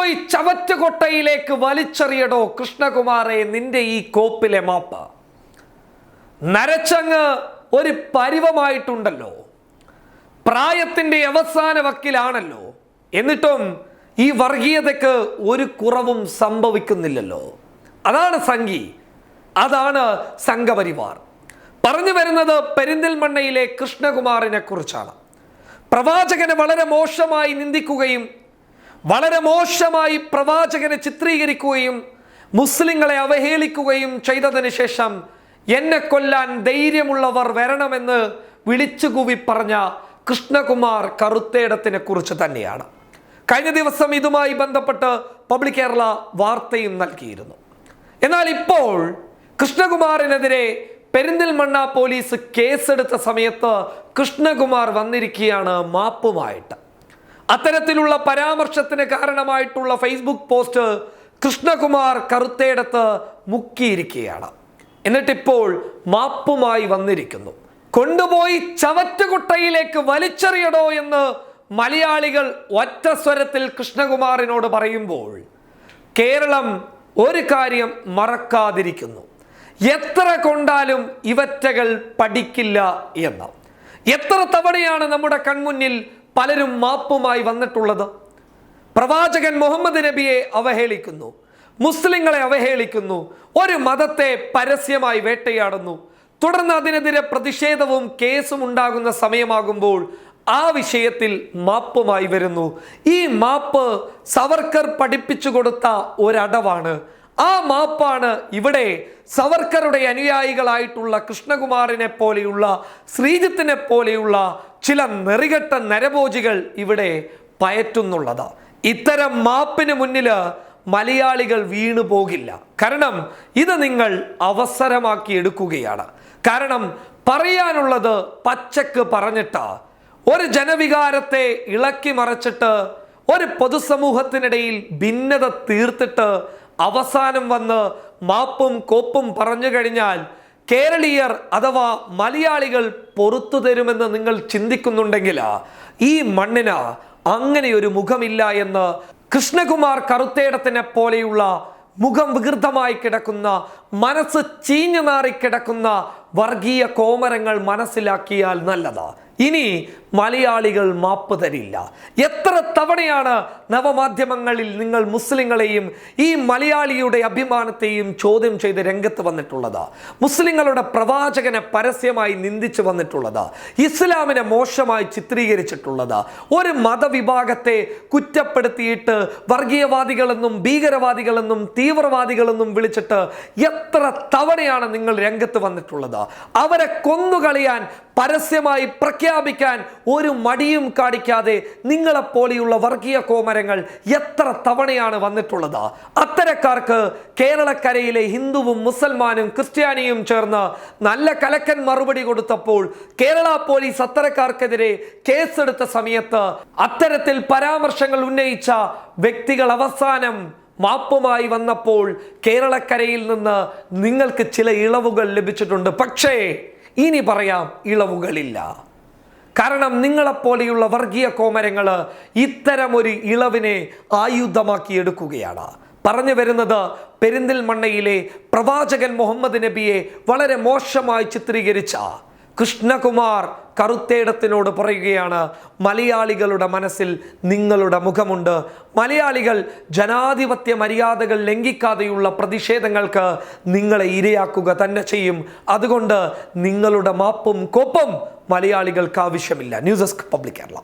കൊണ്ടുപോയി ചവറ്റുകൊട്ടയിലേക്ക് വലിച്ചെറിയടോ കൃഷ്ണകുമാറെ നിന്റെ ഈ കോപ്പിലെ മാപ്പ്. നരച്ചങ്ങ് ഒരു പരിവമായിട്ടുണ്ടല്ലോ, പ്രായത്തിന്റെ അവസാന വക്കിലാണല്ലോ, എന്നിട്ടും ഈ വർഗീയതയ്ക്ക് ഒരു കുറവും സംഭവിക്കുന്നില്ലല്ലോ. അതാണ് സംഘി, അതാണ് സംഘപരിവാർ. പറഞ്ഞു വരുന്നത് പെരിന്തൽമണ്ണയിലെ കൃഷ്ണകുമാറിനെ കുറിച്ചാണ്. പ്രവാചകനെ വളരെ മോശമായി നിന്ദിക്കുകയും വളരെ മോശമായി പ്രവാചകനെ ചിത്രീകരിക്കുകയും മുസ്ലിങ്ങളെ അവഹേളിക്കുകയും ചെയ്തതിന് ശേഷം എന്നെ കൊല്ലാൻ ധൈര്യമുള്ളവർ വരണമെന്ന് വിളിച്ചുകൂവി പറഞ്ഞ കൃഷ്ണകുമാർ കറുത്തേടത്തിനെ കുറിച്ച് തന്നെയാണ്. കഴിഞ്ഞ ദിവസം ഇതുമായി ബന്ധപ്പെട്ട് പബ്ലിക് കേരള വാർത്തയും നൽകിയിരുന്നു. എന്നാൽ ഇപ്പോൾ കൃഷ്ണകുമാറിനെതിരെ പെരിന്തൽമണ്ണ പോലീസ് കേസെടുത്ത സമയത്ത് കൃഷ്ണകുമാർ വന്നിരിക്കുകയാണ് മാപ്പുമായിട്ട്. അത്തരത്തിലുള്ള പരാമർശത്തിന് കാരണമായിട്ടുള്ള ഫേസ്ബുക്ക് പോസ്റ്റ് കൃഷ്ണകുമാർ കറുത്തേടത്ത് മുക്കിയിരിക്കുകയാണ്. എന്നിട്ടിപ്പോൾ മാപ്പുമായി വന്നിരിക്കുന്നു. കൊണ്ടുപോയി ചവറ്റുകുട്ടയിലേക്ക് വലിച്ചെറിയടോ എന്ന് മലയാളികൾ ഒറ്റ സ്വരത്തിൽ കൃഷ്ണകുമാറിനോട് പറയുമ്പോൾ കേരളം ഒരു കാര്യം മറക്കാതിരിക്കുന്നു: എത്ര കൊണ്ടാലും ഇവറ്റകൾ പഠിക്കില്ല എന്ന്. എത്ര തവണയാണ് നമ്മുടെ കൺമുന്നിൽ പലരും മാപ്പുമായി വന്നിട്ടുള്ളത്? പ്രവാചകൻ മുഹമ്മദ് നബിയെ അവഹേളിക്കുന്നു, മുസ്ലിങ്ങളെ അവഹേളിക്കുന്നു, ഒരു മതത്തെ പരസ്യമായി വേട്ടയാടുന്നു, തുടർന്ന് അതിനെതിരെ പ്രതിഷേധവും കേസും ഉണ്ടാകുന്ന സമയമാകുമ്പോൾ ആ വിഷയത്തിൽ മാപ്പുമായി വരുന്നു. ഈ മാപ്പ് സവർക്കർ പഠിപ്പിച്ചു കൊടുത്ത ഒരടവാണ്. ആ മാപ്പാണ് ഇവിടെ സവർക്കറുടെ അനുയായികളായിട്ടുള്ള കൃഷ്ണകുമാറിനെ പോലെയുള്ള, ശ്രീജിത്തിനെ പോലെയുള്ള ചില നെറികെട്ട നരഭോജികൾ ഇവിടെ പയറ്റുന്നുള്ളത്. ഇത്തരം മാപ്പിന് മുന്നിൽ മലയാളികൾ വീണു പോകില്ല. കാരണം ഇത് നിങ്ങൾ അവസരമാക്കി എടുക്കുകയാണ്. കാരണം പറയാനുള്ളത് പച്ചക്ക് പറഞ്ഞിട്ട് ഒരു ജനവികാരത്തെ ഇളക്കി മറിച്ചിട്ട് ഒരു പൊതുസമൂഹത്തിനിടയിൽ ഭിന്നത തീർത്തിട്ട് അവസാനം വന്ന് മാപ്പും കോപ്പും പറഞ്ഞു കഴിഞ്ഞാൽ കേരളീയർ അഥവാ മലയാളികൾ പൊറത്തു തരുമെന്ന് നിങ്ങൾ ചിന്തിക്കുന്നുണ്ടെങ്കിൽ ഈ മണ്ണിന് അങ്ങനെ ഒരു മുഖമില്ല എന്ന് കൃഷ്ണകുമാർ കറുത്തേടത്തിനെ പോലെയുള്ള മുഖം വികൃതമായി കിടക്കുന്ന, മനസ്സ് ചീഞ്ഞു നാറി കിടക്കുന്ന വർഗീയ കോമരങ്ങൾ മനസ്സിലാക്കിയാൽ നല്ലതാ. ഇനി മലയാളികൾ മാപ്പ് തരില്ല. എത്ര തവണയാണ് നവമാധ്യമങ്ങളിൽ നിങ്ങൾ മുസ്ലിങ്ങളെയും ഈ മലയാളിയുടെ അഭിമാനത്തെയും ചോദ്യം ചെയ്ത് രംഗത്ത് വന്നിട്ടുള്ളത്? മുസ്ലിങ്ങളുടെ പ്രവാചകനെ പരസ്യമായി നിന്ദിച്ചു വന്നിട്ടുള്ളത്, ഇസ്ലാമിനെ മോശമായി ചിത്രീകരിച്ചിട്ടുള്ളത്, ഒരു മതവിഭാഗത്തെ കുറ്റപ്പെടുത്തിയിട്ട് വർഗീയവാദികളെന്നും ഭീകരവാദികളെന്നും തീവ്രവാദികളെന്നും വിളിച്ചിട്ട് എത്ര തവണയാണ് നിങ്ങൾ രംഗത്ത് വന്നിട്ടുള്ളത്? അവരെ കൊന്നുകളയാൻ പരസ്യമായി പ്രഖ്യാപിക്കാൻ ഒരു മടിയും കാണിക്കാതെ നിങ്ങളെപ്പോലെയുള്ള വർഗീയ കോമരങ്ങൾ എത്ര തവണയാണ് വന്നിട്ടുള്ളത്? അത്തരക്കാർക്ക് കേരളക്കരയിലെ ഹിന്ദുവും മുസൽമാനും ക്രിസ്ത്യാനിയും ചേർന്ന് നല്ല കലക്കൻ മറുപടി കൊടുത്തപ്പോൾ കേരള പോലീസ് അത്തരക്കാർക്കെതിരെ കേസെടുത്ത സമയത്ത് അത്തരത്തിൽ പരാമർശങ്ങൾ ഉന്നയിച്ച വ്യക്തികൾ അവസാനം മാപ്പുമായി വന്നപ്പോൾ കേരളക്കരയിൽ നിന്ന് നിങ്ങൾക്ക് ചില ഇളവുകൾ ലഭിച്ചിട്ടുണ്ട്. പക്ഷേ ഇനി പറയാം, ഇളവുകളില്ല. കാരണം നിങ്ങളെപ്പോലെയുള്ള വർഗീയ കോമരങ്ങൾ ഇത്തരമൊരു ഇളവിനെ ആയുധമാക്കി എടുക്കുകയാണ്. പറഞ്ഞു വരുന്നത് പെരിന്തൽമണ്ണയിലെ പ്രവാചകൻ മുഹമ്മദ് നബിയെ വളരെ മോശമായി ചിത്രീകരിച്ച കൃഷ്ണകുമാർ കറുത്തേടത്തിനോട് പറയുകയാണ്: മലയാളികളുടെ മനസ്സിൽ നിങ്ങളുടെ മുഖമുണ്ട്. മലയാളികൾ ജനാധിപത്യ മര്യാദകൾ ലംഘിക്കാതെയുള്ള പ്രതിഷേധങ്ങൾക്ക് നിങ്ങളെ ഇരയാക്കുക തന്നെ ചെയ്യും. അതുകൊണ്ട് നിങ്ങളുടെ മാപ്പും കോപ്പും മലയാളികൾക്ക് ആവശ്യമില്ല. News desk public Kerala.